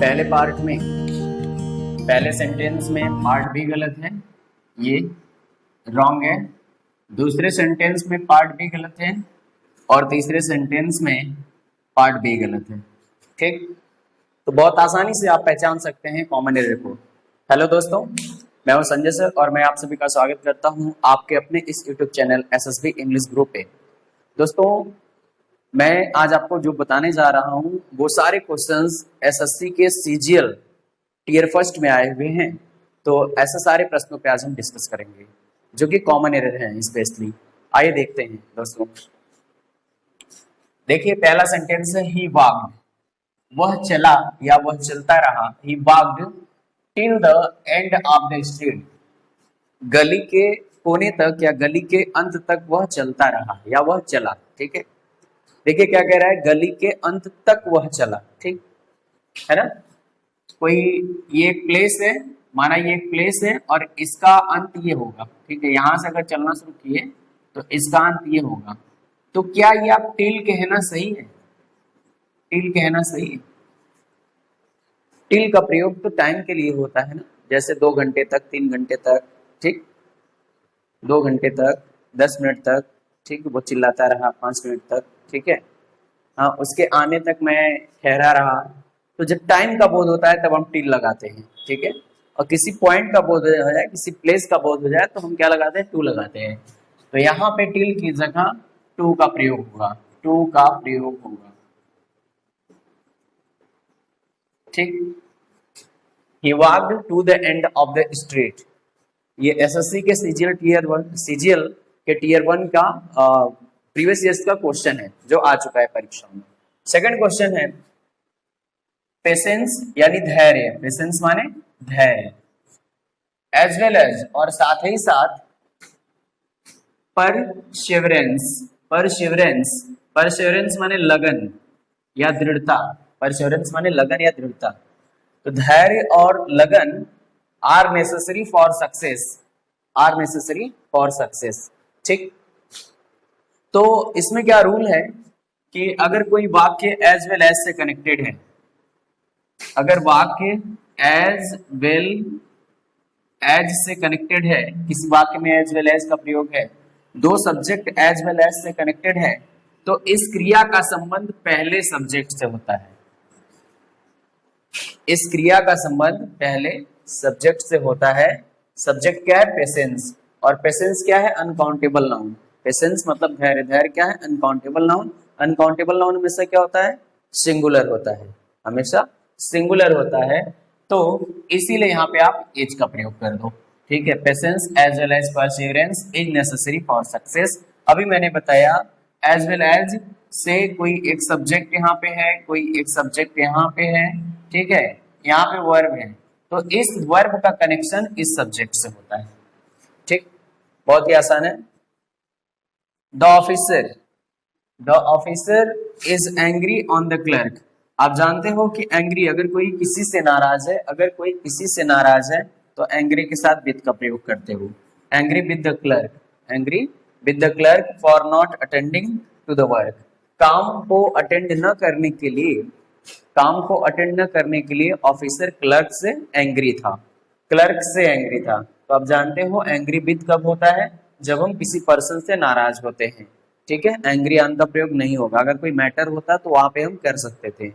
पहले पार्ट में, पहले सेंटेंस में पार्ट बी गलत है, ये रॉन्ग है। दूसरे सेंटेंस में पार्ट बी गलत है और तीसरे सेंटेंस में पार्ट बी गलत है। ठीक, तो बहुत आसानी से आप पहचान सकते हैं कॉमन एरर को। हेलो दोस्तों, मैं हूं संजय सर और मैं आप सभी का स्वागत करता हूं आपके अपने इस YouTube channel SSB English group पे। दोस्तों, मैं आज आपको जो बताने जा रहा हूं वो सारे क्वेश्चंस एसएससी के सीजीएल टीयर फर्स्ट में आए हुए हैं। तो ऐसे सारे प्रश्नों पे आज हम डिस्कस करेंगे जो कि कॉमन एरर हैं स्पेशली। आइए देखते हैं दोस्तों। देखिए, पहला सेंटेंस है ही वॉक्ड, वह चला या वह चलता रहा। He walked till the end of the street, गली के कोने तक या गली के अंत तक वह चलता रहा या वह चला। ठीक है, देखिए क्या कह रहा है, गली के अंत तक वह चला। ठीक है ना, कोई ये एक प्लेस है, माना ये एक प्लेस है और इसका अंत ये होगा। ठीक है, यहां से अगर चलना शुरू किए तो इसका अंत ये होगा। तो क्या ये आप टिल कहना सही है? टिल कहना सही है? टिल का प्रयोग तो टाइम के लिए होता है ना, जैसे 2 घंटे तक, 3 घंटे तक। ठीक, 2 घंटे तक, 10 मिनट तक। ठीक, वो चिल्लाता रहा 5 मिनट तक। ठीक है, हाँ, उसके आने तक मैं ठहरा रहा। तो जब टाइम का बोध होता है तब हम टिल लगाते हैं। ठीक है, और किसी पॉइंट का बोध हो जाए, किसी प्लेस का बोध हो जाए तो हम क्या लगाते हैं? टू लगाते हैं। तो यहाँ पे टिल की जगह टू का प्रयोग होगा, टू का प्रयोग होगा। ठीक, he walked to the end of the street। ये एसएससी के सीजीएल के टीयर 1 का प्रीवियस ईयर्स का क्वेश्चन है जो आ चुका है परीक्षा में। सेकंड क्वेश्चन है पेशेंस यानी धैर्य। पेशेंस माने धैर्य, एज वेल एज और साथ ही साथ परसिवरेंस। परसिवरेंस, परसिवरेंस माने लगन या दृढ़ता। परसिवरेंस माने लगन या दृढ़ता। तो धैर्य और लगन are necessary for success, are necessary for success. ठीक, तो इसमें क्या रूल है कि अगर कोई वाक्य एज वेल एज से कनेक्टेड है, अगर वाक्य एज वेल एज से कनेक्टेड है, किसी वाक्य में एज वेल एज का प्रयोग है, 2 सब्जेक्ट एज वेल एज से कनेक्टेड है, तो इस क्रिया का संबंध पहले सब्जेक्ट से होता है। इस क्रिया का संबंध पहले सब्जेक्ट से होता है। सब्जेक्ट क्या है? पेशेंस। और पेशेंस क्या है? Uncountable noun. पेशेंस मतलब धैर्य, धैर्य क्या है? Uncountable noun. अनकाउंटेबल नाउन हमेशा क्या होता है? सिंगुलर होता है, हमेशा सिंगुलर होता है। तो इसीलिए यहाँ पे आप एज का प्रयोग कर दो। ठीक है, patience as well as perseverance is necessary for success. अभी मैंने बताया एज वेल एज से कोई एक सब्जेक्ट यहाँ पे है, कोई एक सब्जेक्ट यहाँ पे है। ठीक है, यहाँ पे वर्ब है, तो इस वर्ब का कनेक्शन इस सब्जेक्ट से होता है। ठीक, बहुत ही आसान है। The officer, the officer is angry on the clerk. आप जानते हो कि एंग्री, अगर कोई किसी से नाराज है, अगर कोई किसी से नाराज है तो एंग्री के साथ विद का प्रयोग करते हो। Angry with the clerk, angry with the clerk for not attending to the work. काम को अटेंड न करने के लिए, काम को अटेंड न करने के लिए ऑफिसर क्लर्क से एंग्री था, क्लर्क से एंग्री था। तो आप जानते हो एंग्री विद कब होता है? जब हम किसी पर्सन से नाराज होते हैं। ठीक है, एंग्री ऑन का प्रयोग नहीं होगा। अगर कोई मैटर होता तो वहां पे हम कर सकते थे।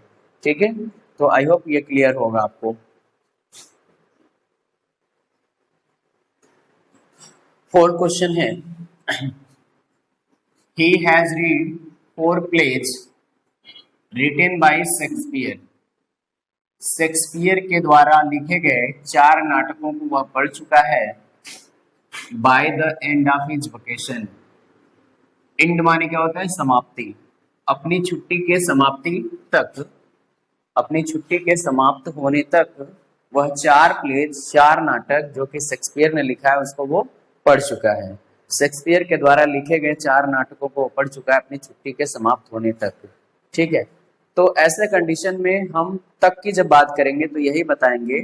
ठीक है, तो आई होप ये क्लियर होगा आपको। 4th क्वेश्चन है he has read 4 plays written by Shakespeare. Shakespeare के द्वारा लिखे गए 4 नाटकों को वह पढ़ चुका है। Bye the end of his vacation. And माने क्या होता है? समाप्ति। अपनी छुट्टी के समाप्ति तक, अपनी छुट्टी के समाप्त होने तक वह 4 प्लेज, 4 नाटक जो कि शेक्सपियर ने लिखा है उसको वो पढ़ चुका है। शेक्सपियर के द्वारा लिखे गए 4 नाटकों को पढ़ चुका है अपनी छुट्टी के समाप्त होने तक। ठीक है, तो ऐसे कंडीशन में हम तक की जब बात करेंगे तो यही बताएंगे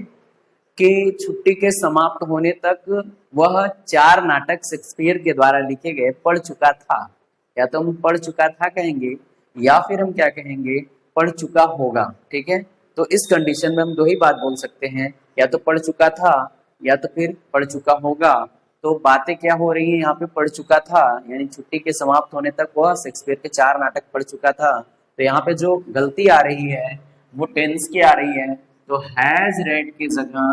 कि छुट्टी के समाप्त होने तक वह 4 नाटक शेक्सपियर के द्वारा लिखे गए पढ़ चुका था। या तो हम पढ़ चुका था कहेंगे या फिर हम क्या कहेंगे? पढ़ चुका होगा। ठीक है, तो तो इस कंडीशन में हम दो ही बात बोल सकते हैं, या तो पढ़ चुका था या तो फिर पढ़ चुका होगा। तो बातें क्या हो रही है यहाँ पे, पढ़ चुका था यानी छुट्टी के समाप्त होने तक वह शेक्सपियर के 4 नाटक पढ़ चुका था। तो यहाँ पे जो गलती आ रही है वो टेंस की आ रही है। तो हैज रेड की जगह,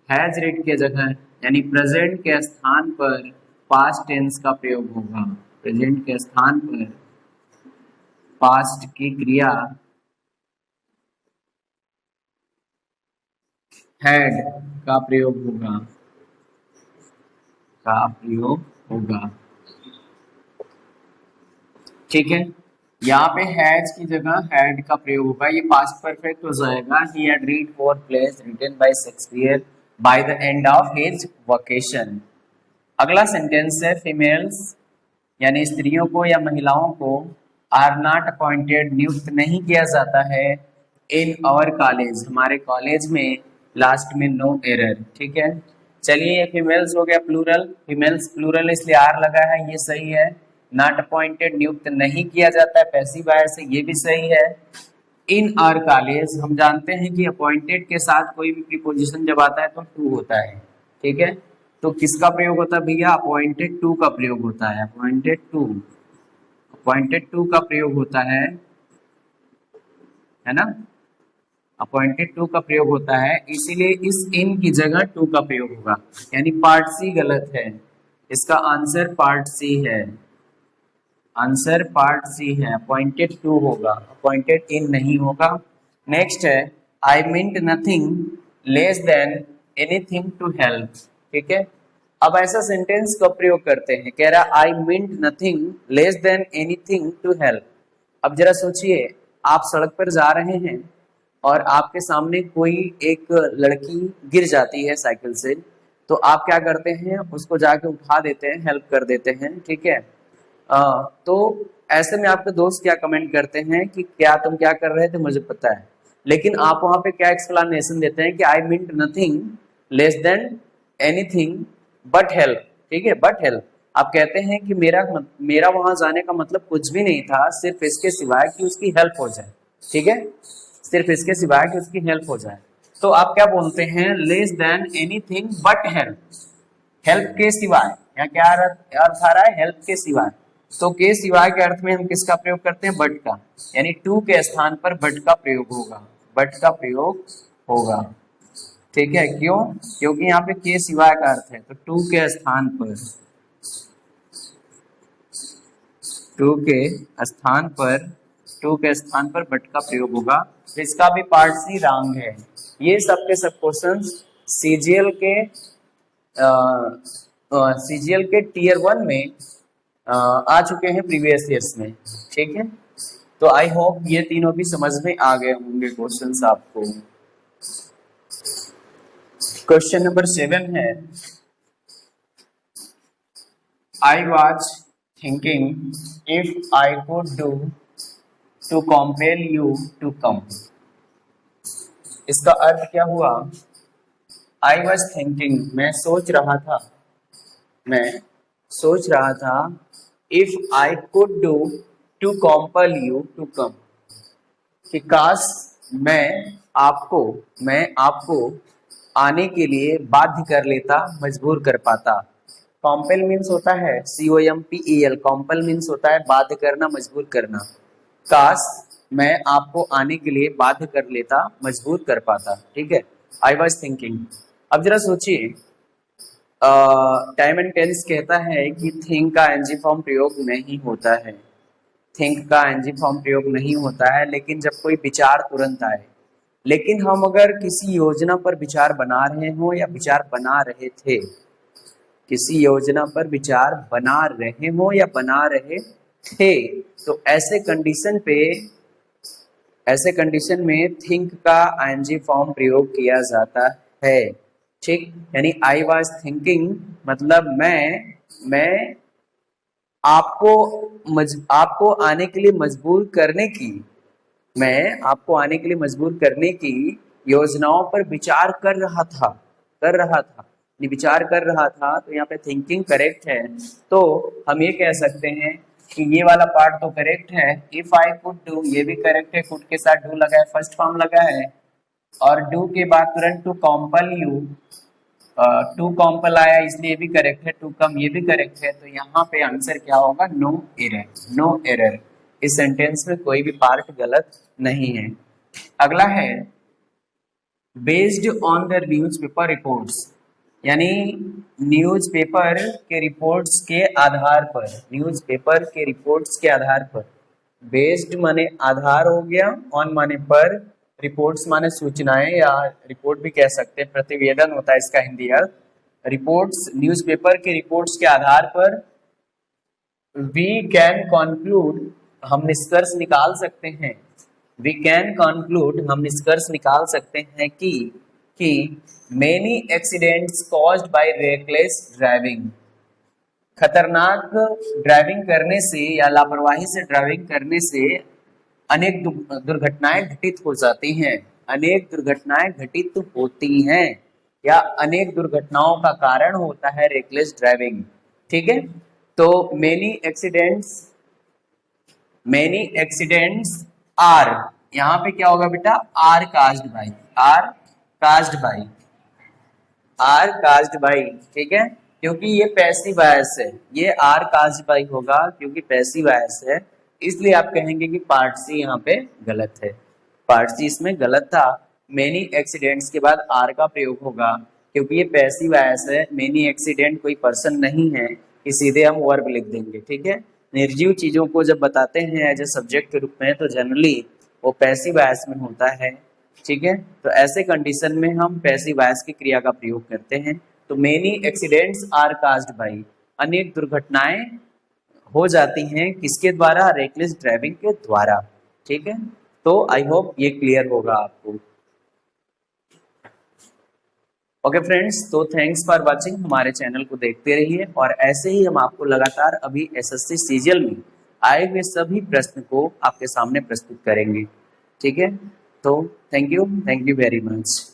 हैज रेड की जगह यानी प्रेजेंट के स्थान पर पास्ट टेंस का प्रयोग होगा। प्रेजेंट के स्थान पर पास्ट की क्रिया हैड का प्रयोग होगा, ठीक है। यहाँ पे हैज की जगह हैड का प्रयोग होगा, ये पास्ट परफेक्ट हो जाएगा। He had read 4 plays written by Shakespeare by the end of his vacation. अगला सेंटेंस है फीमेल्स यानी स्त्रियों को या महिलाओं को आर नॉट अपॉइंटेड नियुक्त नहीं किया जाता है इन आवर कॉलेज, हमारे कॉलेज में, लास्ट में नो एरर, ठीक है। चलिए ये फीमेल्स हो गया प्लूरल, फीमेल्स प्लूरल इसलिए आर लगा है, ये सही है। नॉट अपॉइंटेड नियुक्त नहीं किया जाता है पैसिव वॉइस से, ये भी सही है। इन आवर कॉलेज, हम जानते हैं कि अपॉइंटेड के साथ कोई भी प्रीपोजिशन जब आता है तो टू होता है, ठीक है। तो किसका प्रयोग होता है भैया, अपॉइंटेड टू का प्रयोग होता है, अपॉइंटेड टू का प्रयोग होता है ना, अपॉइंटेड टू का प्रयोग होता है, इसीलिए इस इन की जगह टू का प्रयोग होगा, यानी पार्ट सी गलत है, इसका आंसर पार्ट सी है, आंसर पार्ट सी है, अपॉइंटेड टू होगा, अपॉइंटेड इन नहीं होगा। नेक्स्ट है I meant nothing less than anything to help, ठीक है। अब ऐसा सेंटेंस का प्रयोग करते हैं, कह रहा I meant nothing less than anything to help. अब जरा सोचिए, आप सड़क पर जा रहे हैं और आपके सामने कोई एक लड़की गिर जाती है साइकिल से, तो आप क्या करते हैं, उसको जाके उठा देते हैं, हेल्प कर देते हैं, ठीक है। तो ऐसे में आपके दोस्त क्या कमेंट करते हैं कि क्या तुम क्या कर रहे थे मुझे पता है, लेकिन आप वहां पे क्या एक्सप्लेनेशन देते हैं कि I meant nothing less than anything but help, ठीक है, बट हेल्प। आप कहते हैं कि मेरा वहां जाने का मतलब कुछ भी नहीं था, सिर्फ इसके सिवाय कि उसकी हेल्प हो जाए, ठीक है, सिर्फ इसके सिवाय कि उसकी हेल्प हो जाए। तो आप क्या बोलते हैं, less than anything but help, help के सिवाय, या क्या अर्थ आ रहा है, हेल्प के सिवाय। तो के सिवाय के अर्थ में हम किसका प्रयोग करते हैं, बट का, यानी टू के स्थान पर बट का प्रयोग होगा, बट का प्रयोग होगा, ठीक है। क्यों, क्योंकि यहाँ पे के सिवाय का अर्थ है, तो टू के स्थान पर, टू के स्थान पर बट का प्रयोग होगा। तो इसका भी पार्ट सी रॉन्ग है। ये सब के सब क्वेश्चंस सीजीएल के टीयर 1 में आ चुके हैं प्रीवियस ईयर्स में, ठीक है। तो आई होप ये तीनों भी समझ में आ गए होंगे क्वेश्चंस आपको। क्वेश्चन नंबर 7 है, I was thinking if I could do to compel you to come. इसका अर्थ क्या हुआ, आई वॉज थिंकिंग, मैं सोच रहा था, if I could do to compel you to come, कि काश मैं आपको आने के लिए बाध्य कर लेता, मजबूर कर पाता। कॉम्पेल मीन्स होता है COMPEL, कॉम्पेल मीन्स होता है बाध्य करना, मजबूर करना। काश मैं आपको आने के लिए बाध्य कर लेता, मजबूर कर पाता, ठीक है। I was thinking. अब जरा सोचिए, टाइम एंड टेंस कहता है कि थिंक का एनजी फॉर्म प्रयोग नहीं होता है, थिंक का एनजी फॉर्म प्रयोग नहीं होता है, लेकिन जब कोई विचार तुरंत आए, लेकिन हम अगर किसी योजना पर विचार बना रहे हो या विचार बना रहे थे, किसी योजना पर विचार बना रहे हो या बना रहे थे, तो ऐसे कंडीशन में थिंक का आईएनजी फॉर्म प्रयोग किया जाता है, ठीक। यानी आई वाज थिंकिंग मतलब मैं आपको आने के लिए मजबूर करने की, मैं आपको आने के लिए मजबूर करने की योजनाओं पर विचार कर रहा था, विचार कर रहा था। तो यहाँ पे थिंकिंग करेक्ट है। तो हम ये कह सकते हैं कि ये वाला पार्ट तो करेक्ट है, इफ आई कुड डू, ये भी करेक्ट है, कुड के साथ डू लगा है, फर्स्ट फॉर्म लगा है, और डू के बाद तुरंत to compel you, to compel आया इसलिए ये भी करेक्ट है, टू कम ये भी करेक्ट है, तो यहाँ पे आंसर क्या होगा, नो एरर, नो एरर। इस सेंटेंस में कोई भी पार्ट गलत नहीं है। अगला है based on the newspaper reports, यानी न्यूज़पेपर के रिपोर्ट्स के आधार पर, न्यूज़पेपर के रिपोर्ट्स के आधार पर, बेस्ड माने आधार हो गया, ऑन माने पर, रिपोर्ट्स माने सूचनाएं या रिपोर्ट भी कह सकते हैं, प्रतिवेदन होता है इसका हिंदी अर्थ। रिपोर्ट्स, न्यूज़पेपर के रिपोर्ट्स के आधार पर वी कैन कंक्लूड, हम निष्कर्ष निकाल सकते हैं, वी कैन कंक्लूड, हम निष्कर्ष निकाल सकते हैं कि many accidents caused by reckless driving, खतरनाक ड्राइविंग करने से या लापरवाही से ड्राइविंग करने से अनेक दुर्घटनाएं घटित हो जाती हैं, अनेक दुर्घटनाएं घटित होती हैं या अनेक दुर्घटनाओं का कारण होता है रेकलेस ड्राइविंग। ठीक है, तो मेनी एक्सीडेंट्स आर, यहाँ पे क्या होगा बेटा, are caused by, are caused by, are caused by. ठीक है, क्योंकि ये पैसिव वॉइस है, ये आर काज्ड बाई होगा क्योंकि पैसिव वॉइस है, इसलिए आप कहेंगे कि पार्ट सी यहाँ पे गलत है, पार्ट सी इसमें गलत था। मेनी एक्सीडेंट्स के बाद आर का प्रयोग होगा क्योंकि ये पैसिव वॉइस है, मेनी एक्सीडेंट कोई पर्सन नहीं है कि सीधे हम वर्ब लिख देंगे। ठीक है, निर्जीव चीजों को जब बताते हैं एज ए सब्जेक्ट के रूप में तो जनरली वो पैसिव वॉइस में होता है। ठीक है, तो ऐसे कंडीशन में हम पैसिव वॉइस की क्रिया का प्रयोग करते हैं। तो many accidents are caused by, अनेक दुर्घटनाएं हो जाती हैं किसके द्वारा, रेकलेस ड्राइविंग के द्वारा। ठीक है, तो आई होप ये क्लियर होगा आपको। ओके फ्रेंड्स, तो थैंक्स फॉर वाचिंग, हमारे चैनल को देखते रहिए और ऐसे ही हम आपको लगातार अभी एसएससी सीजीएल में आए हुए सभी प्रश्न को आपके सामने प्रस्तुत करेंगे। ठीक है, तो थैंक यू वेरी मच।